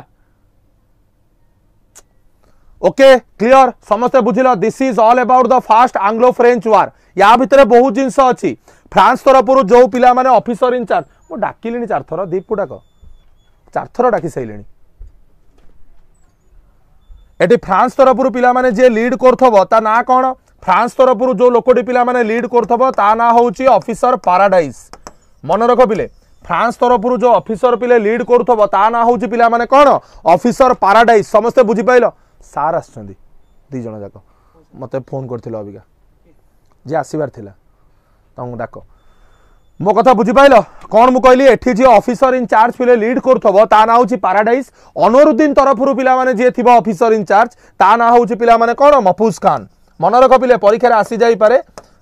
okay clear समस्त बुझिल this is all about the first Anglo French war या भितर बहुत जिनस अच्छी फ्रांस तरफ जो पिला माने ऑफिसर इनचार्ज मु डाकिलिनी 4 थर दीप को डाक 4 थर डाकी सैलेनी एटी फ्रांस तरफ पिला माने जे लीड करथबो ता ना कोन फ्रांस तरफ जो लोकटी पिला माने लीड करथबो ता ना होची ऑफिसर पैराडाइज मन रख पिले फ्रांस तरफ जो ऑफिसर पिले लीड करथबो ता ना होची पिला माने कोन ऑफिसर पैराडाइज समस्त बुझी पाइलो सार आछंदी दी जण जाक मते फोन करथिलो अबिका जे आसीबार थिला तंग डाक मो कथा बुझी पाइलो कौन मु कहली एठी जे ऑफिसर इन चार्ज पिले लीड करथबो ता ना होची पैराडाइज अनवरुद्दीन तरफ पिला माने जे थिबो ऑफिसर इन चार्ज ता ना होची पिला माने कोन महफूज खान मन रख पिले परीक्षा रे आसी जाई पारे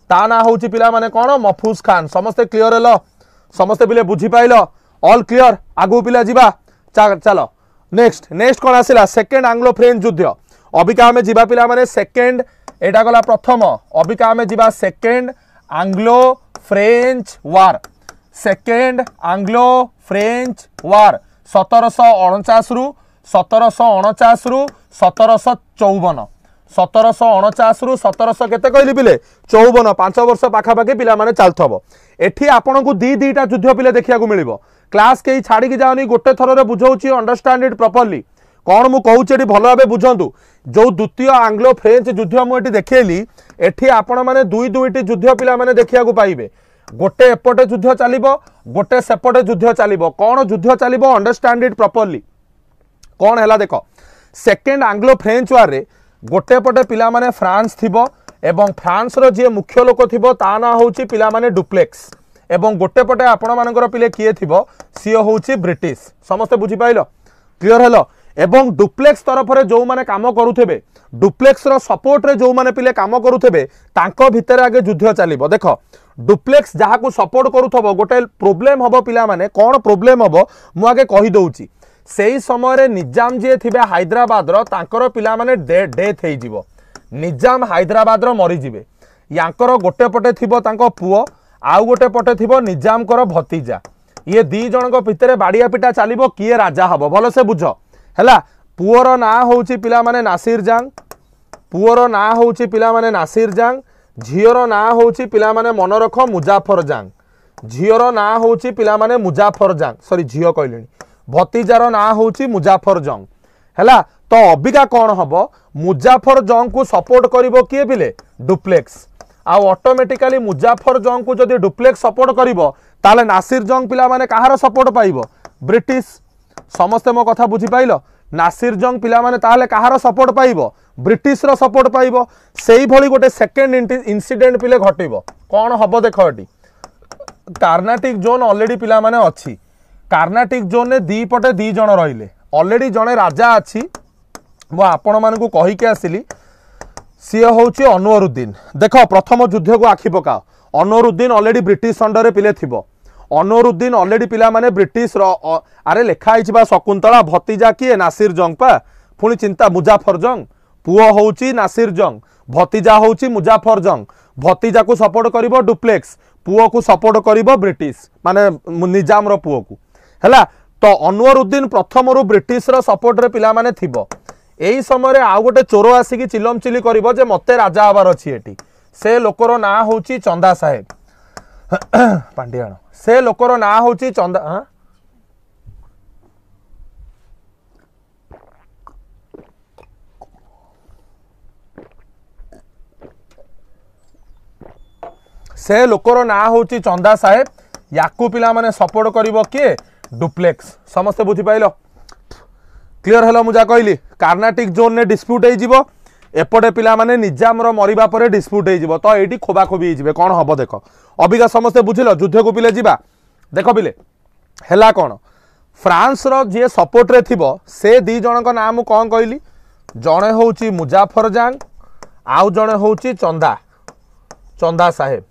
ता ना होची पिला माने कोन महफूज खान समस्त क्लियर हेलो समस्त पिले बुझी पाइलो ऑल क्लियर आगु पिला जिबा चलो नेक्स्ट नेक्स्ट कौन आसिला सेकेंड आंग्लो फ्रेंच युद्ध अबिका हमें जीवा पिला माने सेकेंड एटा गला प्रथम अबिका हमें जीवा second Anglo French war second Anglo French war 1749 रु 1749 रु 1754 1749 रु 1700 केते कहली पिले 54 5 वर्ष पाखा पाखी पिला माने चलथबो एठी आपन को दीटा युद्ध पिले देखिया को मिलिबो क्लास के छाड़ी की जाओनी गोटे थर रे बुझौची अंडरस्टैंड इट प्रॉपर्ली कौन मु कहूची एठी भलो भाबे बुझंतु जो द्वितीय आंग्लो फ्रेंच युद्ध मु एठी देखेली एठी आपण माने दुईटी युद्ध पिला माने देखिया को पाइबे गोटे एपटे युद्ध चलिबो गोटे सेपटे युद्ध चलिबो कौन युद्ध चलिबो अंडरस्टैंड इट प्रॉपर्ली कौन हैला देखो सेकेंड आंग्लो फ्रेंच वार रे गोटे पटे पिला माने फ्रांस थिबो एवं फ्रांस रो जे मुख्य लोक थिबो ता ना होची पिला माने डुप्लेक्स एवं गोटे पटे आपण मानकर पिले किए थिबो सियो होची ब्रिटिश समस्त बुझी पाइलो क्लियर हेलो एवं डुप्लेक्स तरफ रे जो माने काम करूथेबे डुप्लेक्स रो सपोर्ट रे जो माने पिले काम करूथेबे तांको भितर आगे युद्ध चलिबो देखो डुप्लेक्स जहा को सपोर्ट करूथबो गोटे प्रोब्लेम हबो पिला माने कोन प्रोब्लेम हबो मु आगे कहि दउची सेही समय रे निजाम जे थिबे हैदराबाद रो तांकर पिला माने डेथ हेई जिवो निजाम हैदराबाद रो मरि जिवे यांकर गोटे पटे थिबो तांको पुओ आउ गोटे पटे थिबो निजाम कर भतीजा ये दी जणक भितरे बाड़िया पिटा चलिबो किए राजा हबो भलो से बुझ हैला पुओर ना होउची पिला माने नासिर जांग पुओर ना होउची पिला माने नासिर जांग झियोर ना होउची पिला माने मन रख मुजाफर जांग झियोर ना होउची पिला माने मुजाफर जांग सॉरी झियो कहलिनी भतीजार ना होउची मुजाफर जंग हैला तो अबिका कौन हबो मुजाफर जंग को सपोर्ट करिवो किए पिले डुप्लेक्स आ ऑटोमेटिकली मुजाफर जंग को जदि डुप्लेक्स सपोर्ट करिवो ताले नासिर जंग पिला माने कहार सपोर्ट पाइबो ब्रिटिश समस्ते मो कथा बुझी पाइल नासिर जंग पिला माने ताहले कहार सपोर्ट पाइबो ब्रिटिश रो सपोर्ट पाइबो सेही भली गोटे सेकेंड इंसिडेंट पिले घटिबो कोन हबो देखो एटी कर्नाटिक जोन ऑलरेडी पिला माने अछि कर्नाटिक जोन ने दी पटे दी जण रहिले ऑलरेडी जणे राजा अछि मो आपण मान को कहि के आसिली सी होची अनवरुद्दीन देखो प्रथम युद्ध को आखि पकाओ अनवरुद्दीन ऑलरेडी ब्रिटिश अंडर पिले थिबो अनवरुद्दीन ऑलरेडी पिला माने ब्रिटिश रो अरे लेखा आइछि बा शकुंतला भतीजा किए नासिर जंग पा पुणी चिंता मुजाफर जंग पुओ होची नासिर जंग भतीजा होची मुजाफर जंग भतीजा को सपोर्ट करिवो डुप्लेक्स पुओ को सपोर्ट करिवो ब्रिटिश माने निजाम रो पुओ को हैला तो अनवरुद्दीन प्रथम रु ब्रिटिश रो सपोर्ट रे पिला माने थिबो एई समय रे आ गोटे चोर आसिकी चिलम चिली करिवो जे मते राजा आबार अछि एटी से लोकर ना होची चंदा साहेब पांडियान से लोकर ना होची चंदा हां से लोकर ना होची चंदा साहेब याकू पिला माने सपोर्ट करिवो के डुप्लेक्स समस्त बुझी पाइलो क्लियर हलो मुझा कहली कर्नाटिक जोन ने डिस्प्यूट हो जीवो एपटे पिला माने निजाम रो मरिबा परे डिस्प्यूट हो जीवो तो एटी खोबा खोबी हो जीवे कोन हबो देखो अबिका समस्त बुझिलो युद्ध को पिले जीवा देखो पिले हैला कोन फ्रांस रो जे सपोर्ट रे थिबो से दी जण को नाम कोन कहली जणे होची मुजाफर जंग आउ जणे होची चंदा चंदा साहेब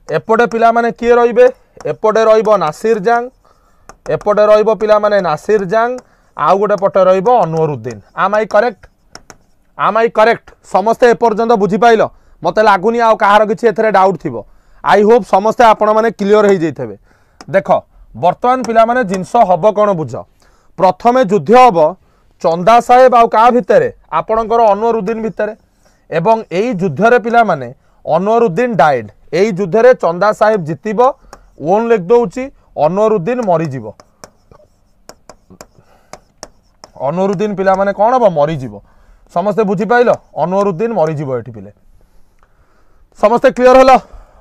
एपटे पिला माने किए रहिबे एपटे रहिबो नासिर जंग एपटे रहिबो पिला माने नासिर जंग आउ गोटे पटे रहिबो अनवरुद्दीन आम आई करेक्ट समस्ते एपर्यंत बुझी पाइल मते लागुनी आउ कहार किछि एथरे डाउट थिबो आई होप समस्ते आपण माने क्लियर हो जाइथबे देखो वर्तमान पिला माने जिंस हबो कोन बुझ प्रथमे युद्ध हबो चंदा साहेब आउ का भितरे आपणकर अनवरुद्दीन भितरे एवं एई युद्ध रे पिला माने अनवरुद्दीन डाइड एई युद्ध रे चंदा साहेब जितिबो ओन लिख दउची अनवरुद्दीन मरि जीवो अनवरुद्दीन पिला माने कोन हबो मरि जीवो समस्ते बुझी पाइलो अनवरुद्दीन मरि जीवो एठी पिले समस्ते क्लियर हलो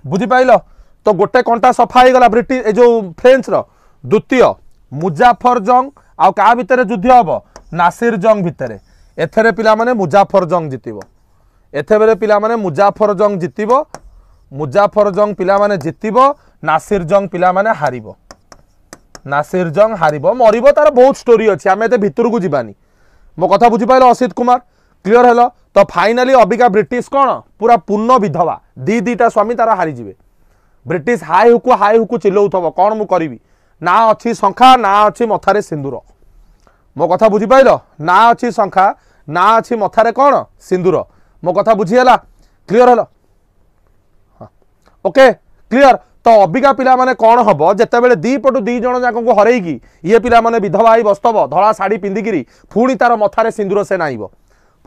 बुझी पाइलो तो गोटे कंटा सफा हो गला ब्रिटिश ए जो फ्रेंच रो द्वितीय मुजाफर जंग आउ का भितरे युद्ध हबो नासिर जंग भितरे एथरे पिला माने मुजाफर जंग जितिबो एथेबेले पिला माने मुजाफर जंग जितिबो मुजाफर जंग पिला माने जितिबो नासिर जंग पिला माने हारिबो नासिर जंग हारिबो मरिबो तार बहुत स्टोरी अछि आमे एते भितर को जिबानी मो कथा बुझी pilo Asit Kumar clear hello तो फाइनली अबिका ब्रिटिश कोन पूरा पूर्ण विधवा दी दीटा स्वामी तारा हारि जिवे ब्रिटिश हाय हुकु चिल्लौथबो कोन मु करिवि ना अछि संखा ना अछि मथारे सिंदूर मो कथा बुझी पाइलो ना अछि संखा ना अछि मथारे कोन सिंदूर मो कथा बुझी हला क्लियर हेलो ओके क्लियर तो अबिका पिला माने कौन हबो जेते बेले दी पटु दी जण जाक को हरेगी ये पिला माने विधवा आई बस्तव धला साड़ी पिंदिगिरी फुणी तार मथारे सिंदूर से नाइबो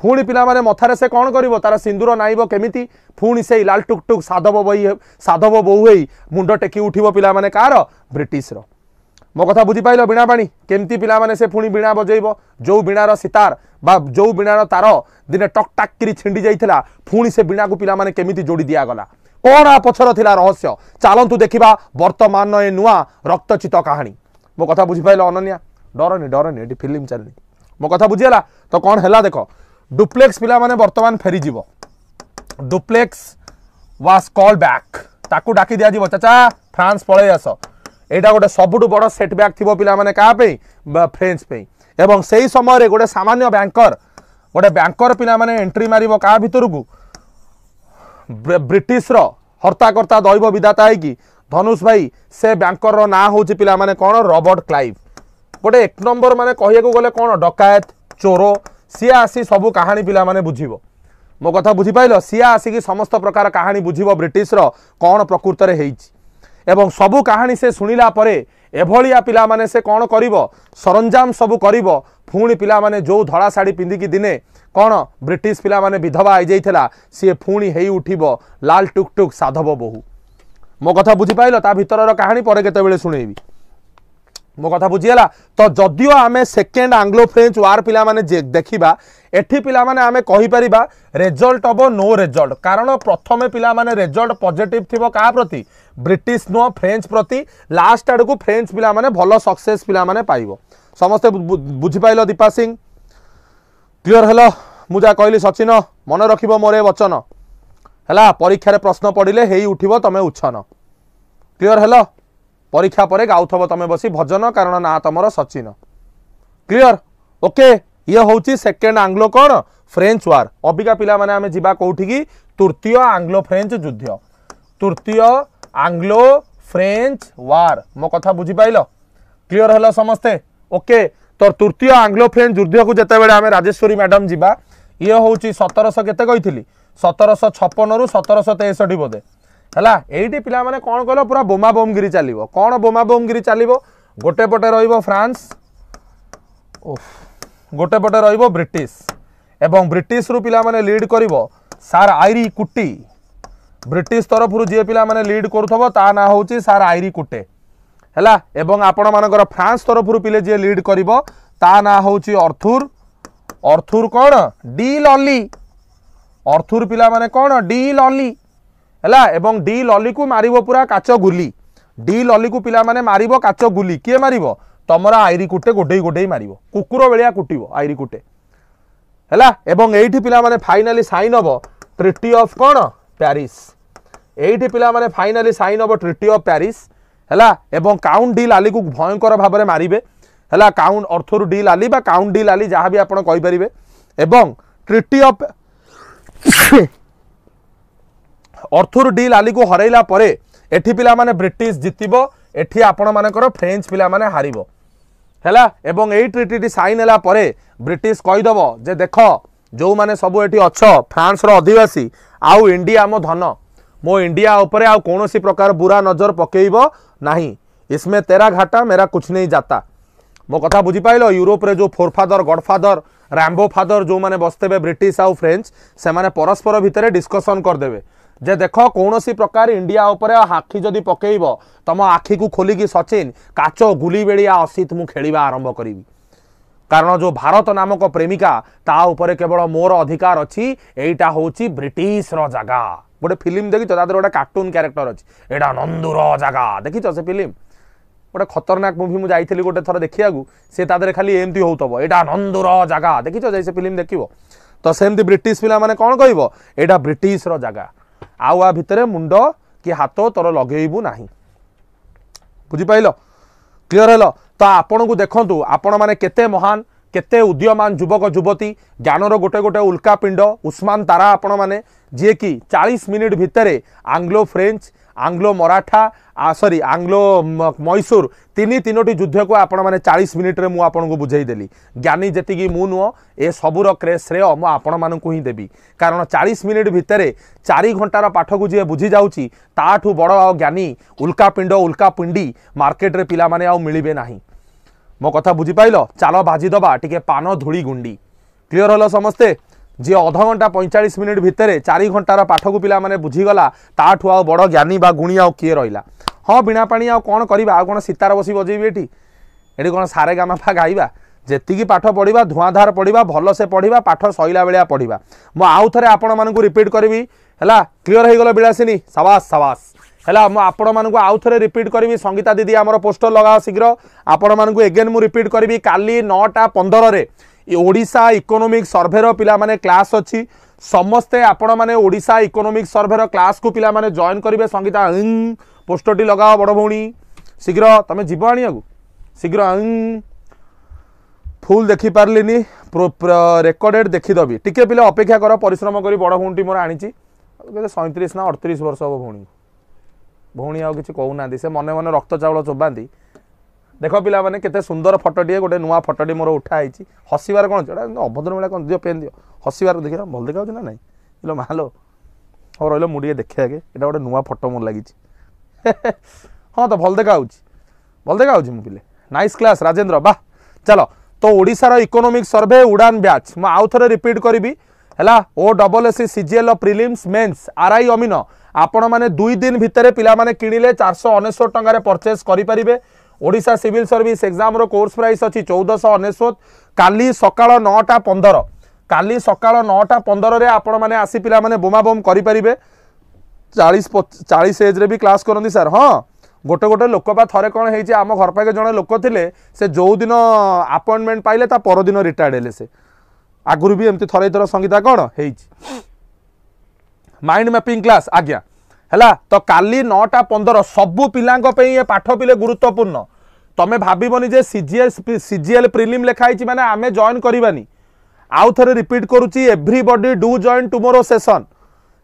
फुणी पिला माने मथारे से कौन करिवो तार सिंदूर नाइबो केमिति फुणी से लाल टुक टुक साधव बहु हेई मुंड टेकी उठिबो पिला माने कार ब्रिटिश रो मो कथा बुझी पाइलो बिना पानी केमती पिला माने से फुणी बिना बजेइबो जो बिनार सितार बा जो बिनार तार दिने टक टाक करी छिंडी जाइथिला फुणी से बिना को पिला माने केमिति जोड़ी दिया गला कौन आ पछर थिला रहस्य चलतु देखा वर्तमान ए नुआ रक्तचित कहानी मो कथा बुझी पाइल अनन्या डरनी एटी फिल्म चलनी मो कथा बुझीगला तो कौन हैला देखो डुप्लेक्स पिला माने वर्तमान फेरी जीवो डुप्लेक्स वाज कॉल बैक ताकू डाकी दिया जीवो चाचा फ्रांस पळे आस एटा गोटे सबुठु बड़ सेटबैक थिबो पिला माने का पे फ्रेंच पे एवं सेही समय रे गोटे सामान्य बैंकर पिला माने एंट्री मारिबो का भितर को ब्रिटिश रो हर्ताकर्ता दैव विधाता है कि धनुष भाई से बैंकर रो ना होची पिला माने कोन रॉबर्ट क्लाइव गोटे एक नंबर माने कहिया को गले कोन डकायत चोरो सिया आसी सब कहानी पिला माने बुझिबो मो कथा बुझी पाइलो सिया आसी कि समस्त प्रकार कहानी बुझिबो ब्रिटिश रो कोन प्रकृत रे हेइची एवं सबु कहानी से सुनिला परे एभलिया पिला माने से कोन करिवो सरंजाम सबु करिवो फुणी पिला माने जो धड़ा साड़ी पिंदिकी दिने कौन ब्रिटिश पिला माने विधवा आई जाइथिला सी फुणी हेई उठिबो लाल टुक टुक साधव बहु मो कथा बुझी पाइलो ता भितरर कहानी परे केते बेले सुनेबी मो कथा बुझीगला तो जदियो आमे सेकेंड आंग्लो फ्रेंच वार पिला माने देखिबा एठी पिला माने आमे कहि परिबा रिजल्ट ऑफ नो रिजल्ट कारण प्रथमे पिला माने रिजल्ट पॉजिटिव थिबो का प्रति ब्रिटिश नुह फ्रेंच प्रति लास्ट आड़ को फ्रेंच पिला माने भल सक्सेस पिला माने पाइबो समस्ते बुझी pilo Deepa Singh clear hello मुझा कहली सचिन मन रखिबो मोर वचन हैला परीक्षा रे प्रश्न पड़िले हेई उठिबो तमे उछन क्लियर हेलो परीक्षा परे गाउथबो तमे बसी भजन कारण ना तमरो सचिन क्लियर ओके ये होची सेकेंड आंग्लो कौन फ्रेंच वार अबिका पिला माने आमे जिबा कोठी की तृतीय आंग्लो फ्रेंच युद्ध तृतीय आंग्लो फ्रेंच वार मो कथा बुझी पाइलो क्लियर हेलो समस्ते ओके तो तृतीय आंग्लो फ्रेंच युद्ध को जते बेले आमे राजेश्वरी मैडम जिबा ये होची 1700 केते कहिथिली 1756 रु 1763 बोधे हैला एइटी पिला माने कोन कहलो पूरा बोमा बोमगिरी चलिबो कोन बोमा बोमगिरी चलिबो गोटे पटे रहिबो फ्रांस गोटे पटे रहिबो ब्रिटिश एवं ब्रिटिश रु पिला माने लीड करिवो सार आइरी कुटी ब्रिटिश तरफ रु जे पिला माने लीड करूथबो ता ना होची सार आइरी कुटे हैला एवं आपण मानकर फ्रांस तरफ रु पिले जे लीड करिवो ता ना होची अर्थुर अर्थुर कोन डी लॉली अर्थुर पिला माने कोन डी लॉली हैला एवं डी लॉली को मारिबो पूरा काच गुली डी लॉली को पिला माने मारिबो काच गुली किए मारिबो तमरा आइरी कुटे गोडे गोडे मारिबो कुकुर बेलिया कुटिबो आइरी कुटे हैला एवं एइठी पिला माने फाइनली साइन हबो ट्रिटी ऑफ कोन पेरिस एइठी पिला माने फाइनली साइन हबो ट्रिटी ऑफ पेरिस हैला एवं काउंट डी लाली को भयंकर भाव में मारिबे हैला काउंट अर्थुर डी लाली बा काउंट डी लाली जहां भी आपण कहि परिबे एवं ट्रिटी ऑफ अर्थुर डी लाली को हरैला परे एठी पिला माने ब्रिटिश जितिबो एठी आपण मानकर फ्रेंच पिला माने हारिबो हैला एवं एई ट्रिटी साइन हैला परे ब्रिटिश कहि दबो जे देखो जो माने सब एठी अछो फ्रांस रो अधिवासी आउ इंडिया मो धन मो इंडिया ऊपर आउ कोनोसी प्रकार बुरा नजर पकेइबो नाही इसमें तेरा घाटा मेरा कुछ नहीं जाता मो कथा बुझी पाइलो यूरोप रे जो फोरफादर गॉडफादर रैम्बो फादर जो माने बसतेबे ब्रिटिश आउ फ्रेंच से माने परस्पर भितरे डिस्कशन कर देबे जे देखो कौनसी प्रकार इंडिया ऊपर आखि जदि पकेइबो तम आखि को खोलिकी सचिन काचो गुली बेड़िया असित मु खेलिबा आरंभ करिवि कारण जो भारत नामक प्रेमिका ता ऊपर केवल मोर अधिकार अछि एइटा होची ब्रिटिश रो जगह गोटे फिल्म देखि तो दादर गोटे कार्टून कैरेक्टर अछि एडा नंदुर जगह देखि तो से फिल्म गोटे खतरनाक मूवी मु जाइथिली गोटे थर देखिया से तादरे खाली एमती होतबो एडा नंदुर जगह देखि तो जैसे फिल्म देखिबो तो सेमती ब्रिटिश पिला माने कोन कहइबो एडा ब्रिटिश रो जगह आउ भितरे मुंड कि हाथ तोर लगेबू नाही बुझी पाइलो क्लियर हेलो तो आपण को देखंतु आपण माने केते महान केते उद्यमान युवक युवती ज्ञानर गोटे गोटे उल्का पिंड उस्मान तारा आपण माने जे कि 40 मिनिट भितरे Anglo French Anglo Maratha sorry Anglo Mysore तीनोटी युद्ध को आपण माने 40 मिनिट रे मु आपण को बुझाई देली ज्ञानी जति की मु नुह ए सबुर श्रेय मु आपण मान को ही देबी कारण 40 मिनिट भितरे 4 घंटार पाठ को जे बुझी जाउची ताठू बड़ आ ज्ञानी उल्का पिंडी मार्केट रे पिला माने आ मिलिबे नाही मो कथा बुझी पाइलो चालो बाजी दबा टिके पान धूली गुंडी क्लियर हलो समस्ते जी अध घंटा 45 मिनिट भितर 4 घंटार पाठ को पिला माने बुझीगला ताठू आ बड़ ज्ञानी बा गुणी आ किए रहिला हाँ बिना पानी आ कौन करवा आ कौन सीतार बसी बजेबी एटी कौन सारे गामाफा गाइबा जेतिकी पाठ पढ़ा धुआंधार पढ़ा भल से पढ़ा पाठ सैला बेलिया पढ़ा मु आउ थे आपण मानक रिपीट करी है क्लीयर हो गल बिलासिनी सबास सबास है मुझे आपण मानक आउ थे रिपीट करी संगीता दीदी आमर पोस्टर लगाओ शीघ्र आपण मानक एगेन मु रिपीट करी काली 9:15 ओडिशा इकोनॉमिक सर्वेर पिला माने क्लास अच्छी समस्ते आपण माने ओडिशा इकोनॉमिक सर्वेर क्लास को पिला माने जॉइन करेंगे संगीता पोस्टर टी लगाओ बड़ भौणी शीघ्र तुम जीव आनी शीघ्र फुल देखी पार्लिनी रेकर्डेड देखीदेवी टिके पिले अपेक्षा कर परिश्रम करी बड़ भौणी मोर आनी 37 ना 38 वर्ष हम भौणी भौणी आउ कि कहूना से मने मने रक्त चाउल चोबाती देख पिला माने केते सुंदर फटोटे गोटे नुआ फटोटी मोर उठाई हसबार कौन अभद्र मेला कौन दियो पेन दियो हसबार देख भल देखा ना नाई लो मालो हाँ रही मुझे देखे आगे ये गोटे नुआ फटो मोर लगी हाँ तो भल देखा मुझे नाइस क्लास राजेंद्र वाह चलो तो ओडिशार इकोनॉमिक सर्वे उड़ान बैच मु आउ थे रिपीट करी है OSSC CGL prelims mains RI अमीन आपण मैंने 2 दिन भितर पिला माने किणिले 499 टंका परचेस करें ओडिशा सिविल सर्विस एग्जाम रो कोर्स प्राइस अच्छी 1499 काली सकाळ 9:15 काली सकाळ 9:15 रे आपण माने आसी पिला माने बोमा बोम करि परिबे 40 एज रे भी क्लास करती सर हाँ गोटे गोटे लोक बा थे कौन है आम घर पाखे जड़े लोक थे से जो दिन अपॉइंटमेंट पाइले ता पर दिन रिटायर्ड हेले से आगुरी भी एमती थरे थर संगीता कौन है माइंड मैपिंग क्लास आज्ञा है तो काली 9:15 सबू पिला ये पाठ पिले गुरुत्वपूर्ण तमें भावन जे सीजीएल प्रिलिम लिखाई माने आमे जॉइन करवानी आउ थे रिपीट करुच्ची everybody do join tomorrow session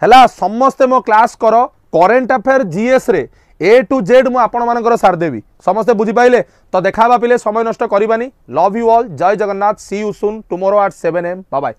है समस्ते मो क्लास कर करेन्ट अफेयर जीएस रे ए टू जेड मु आपण मानकर सारदेवी समस्ते बुझी पाइले तो देखा पिले समय नष्ट करवानी लव यू ऑल जय Jagannath see you soon tomorrow at 7 AM bye bye.